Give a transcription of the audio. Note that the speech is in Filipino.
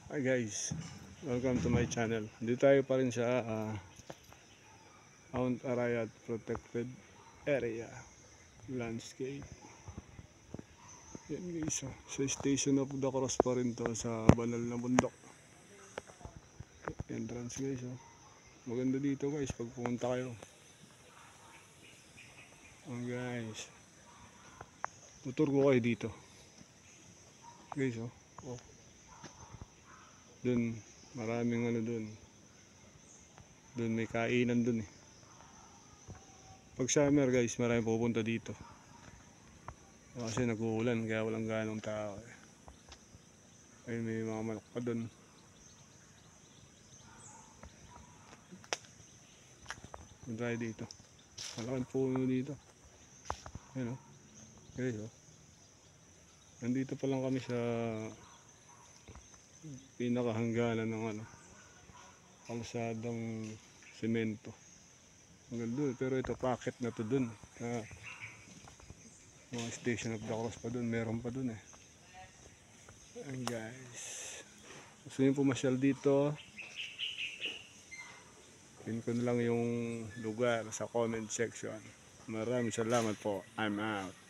Hi guys, welcome to my channel. Dito tayo pa rin sa Mount Arayat Protected Area Landscape. Yan guys, sa Station of the Cross pa rin to, sa banal na bundok. Entrance guys, maganda dito guys pag pumunta kayo. Guys, tutur ko kayo dito guys. Dun, maraming dun may kainan dun eh. Pag summer guys, maraming pupunta dito kasi nag-uulan kaya walang ganong tao eh. Ay, may mga manok pa dun. Punta tayo dito, malaking puno dito. Ayun guys, nandito pa lang kami sa pinakahangganan ng kalsadang semento. Hanggang doon, pero ito packet na to dun. Mga Station of the Cross pa dun, meron pa dun eh. Ayan guys, gusto nyo pumasyal dito, pin ko na lang yung lugar sa comment section. Maraming salamat po. I'm out.